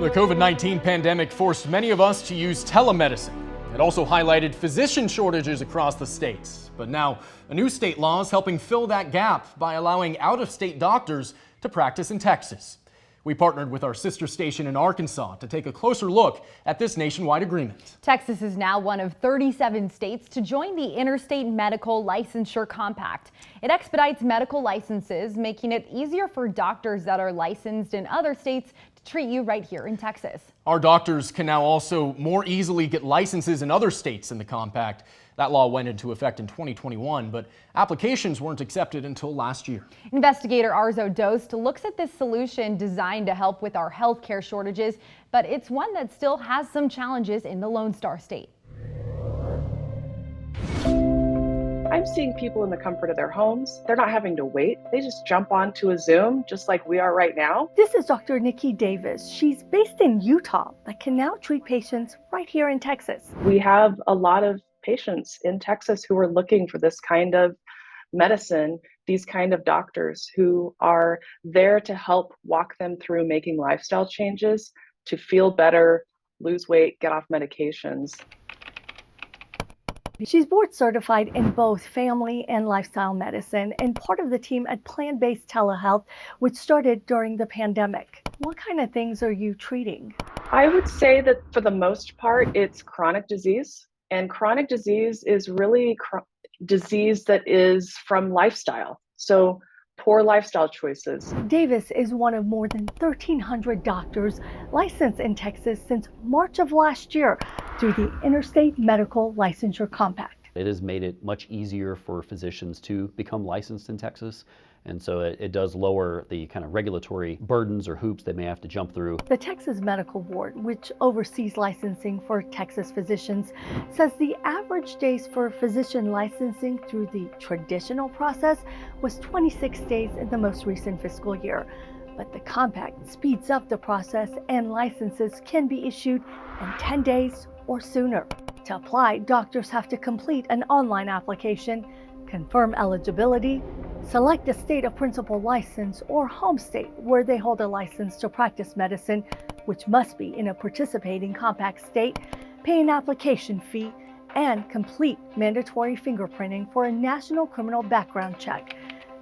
The COVID-19 pandemic forced many of us to use telemedicine. It also highlighted physician shortages across the states. But now, a new state law is helping fill that gap by allowing out-of-state doctors to practice in Texas. We partnered with our sister station in Arkansas to take a closer look at this nationwide agreement. Texas is now one of 37 states to join the Interstate Medical Licensure Compact. It expedites medical licenses, making it easier for doctors that are licensed in other states to treat you right here in Texas. Our doctors can now also more easily get licenses in other states in the compact. That law went into effect in 2021, but applications weren't accepted until last year. Investigator Arezow Doost looks at this solution designed to help with our healthcare shortages, but it's one that still has some challenges in the Lone Star State. I'm seeing people in the comfort of their homes. They're not having to wait. They just jump onto a Zoom just like we are right now. This is Dr. Nikki Davis. She's based in Utah, but can now treat patients right here in Texas. We have a lot of patients in Texas who are looking for this kind of medicine, these kind of doctors who are there to help walk them through making lifestyle changes to feel better, lose weight, get off medications. She's board certified in both family and lifestyle medicine and part of the team at Plan-Based Telehealth, which started during the pandemic. What kind of things are you treating? I would say that for the most part, it's chronic disease. And chronic disease is really disease that is from lifestyle. So poor lifestyle choices. Davis is one of more than 1,300 doctors licensed in Texas since March of last year through the Interstate Medical Licensure Compact. It has made it much easier for physicians to become licensed in Texas. And so it does lower the kind of regulatory burdens or hoops they may have to jump through. The Texas Medical Board, which oversees licensing for Texas physicians, says the average days for physician licensing through the traditional process was 26 days in the most recent fiscal year. But the compact speeds up the process and licenses can be issued in 10 days or sooner. To apply, doctors have to complete an online application, confirm eligibility, select a state of principal license or home state where they hold a license to practice medicine, which must be in a participating compact state, pay an application fee, and complete mandatory fingerprinting for a national criminal background check.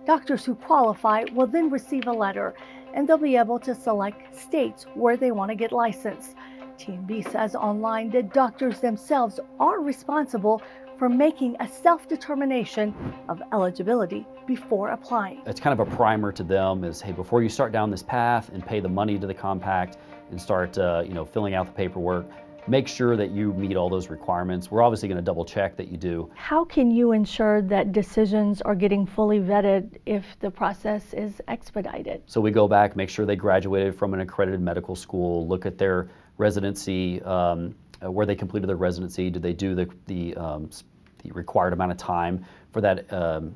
Doctors who qualify will then receive a letter, and they'll be able to select states where they want to get licensed. TMB says online that doctors themselves are responsible for making a self-determination of eligibility before applying. It's kind of a primer to them is, hey, before you start down this path and pay the money to the compact and start filling out the paperwork, make sure that you meet all those requirements. We're obviously going to double check that you do. How can you ensure that decisions are getting fully vetted if the process is expedited? So we go back, make sure they graduated from an accredited medical school, look at their residency, where they completed their residency. Did they do the required amount of time for that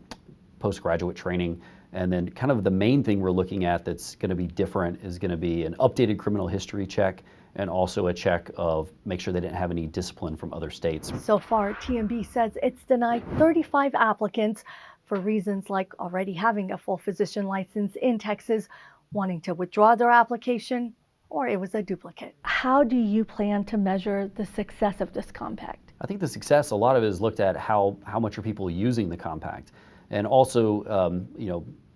postgraduate training? And then kind of the main thing we're looking at that's going to be different is going to be an updated criminal history check and also a check of make sure they didn't have any discipline from other states. So far, TMB says it's denied 35 applicants for reasons like already having a full physician license in Texas, wanting to withdraw their application, or it was a duplicate. How do you plan to measure the success of this compact? I think the success, a lot of it is looked at how much are people using the compact. And also,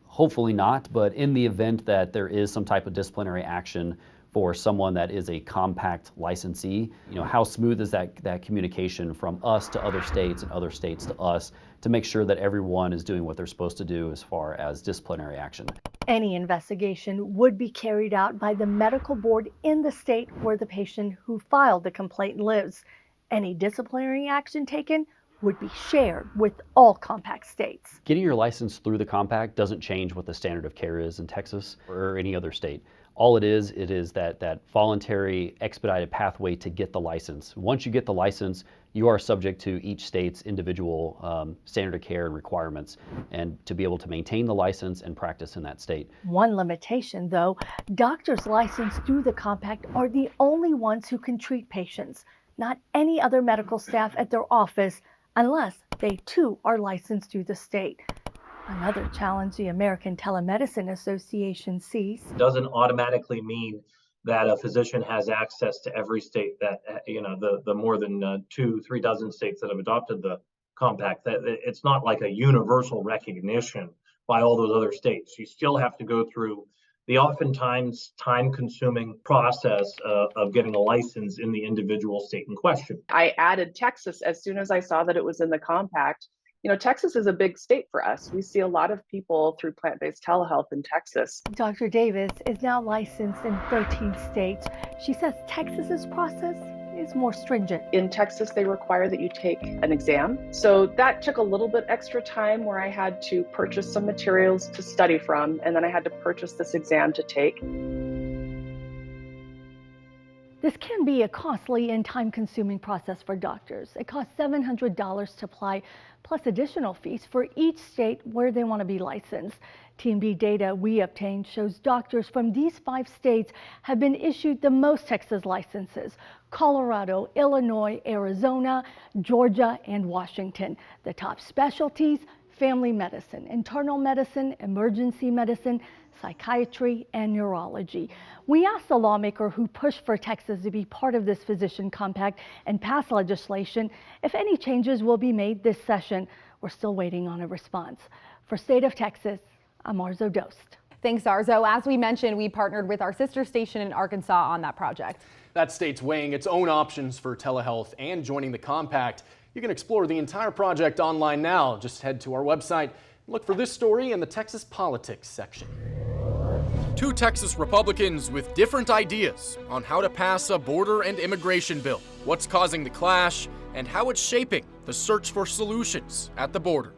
hopefully not, but in the event that there is some type of disciplinary action for someone that is a compact licensee, how smooth is that communication from us to other states and other states to us to make sure that everyone is doing what they're supposed to do as far as disciplinary action. Any investigation would be carried out by the medical board in the state where the patient who filed the complaint lives. Any disciplinary action taken would be shared with all compact states. Getting your license through the compact doesn't change what the standard of care is in Texas or any other state. All it is that voluntary expedited pathway to get the license. Once you get the license, you are subject to each state's individual standard of care and requirements, and to be able to maintain the license and practice in that state. One limitation, though, doctors licensed through the compact are the only ones who can treat patients, not any other medical staff at their office, unless they too are licensed through the state. Another challenge the American Telemedicine Association sees. Doesn't automatically mean that a physician has access to every state that, the more than 2-3 dozen states that have adopted the compact, that it's not like a universal recognition by all those other states. You still have to go through the oftentimes time-consuming process of getting a license in the individual state in question. I added Texas as soon as I saw that it was in the compact. Texas is a big state for us. We see a lot of people through plant-based telehealth in Texas. Dr. Davis is now licensed in 13 states. She says Texas's process is more stringent. In Texas, they require that you take an exam. So that took a little bit extra time where I had to purchase some materials to study from, and then I had to purchase this exam to take. This can be a costly and time-consuming process for doctors. It costs $700 to apply, plus additional fees for each state where they want to be licensed. TMB data we obtained shows doctors from these 5 states have been issued the most Texas licenses: Colorado, Illinois, Arizona, Georgia, and Washington. The top specialties: family medicine, internal medicine, emergency medicine, psychiatry, and neurology. We asked the lawmaker who pushed for Texas to be part of this physician compact and pass legislation if any changes will be made this session. We're still waiting on a response. For State of Texas, I'm Arezow Doost. Thanks, Arezow. As we mentioned, we partnered with our sister station in Arkansas on that project. That state's weighing its own options for telehealth and joining the compact. You can explore the entire project online now. Just head to our website and look for this story in the Texas politics section. 2 Texas Republicans with different ideas on how to pass a border and immigration bill, what's causing the clash, and how it's shaping the search for solutions at the border.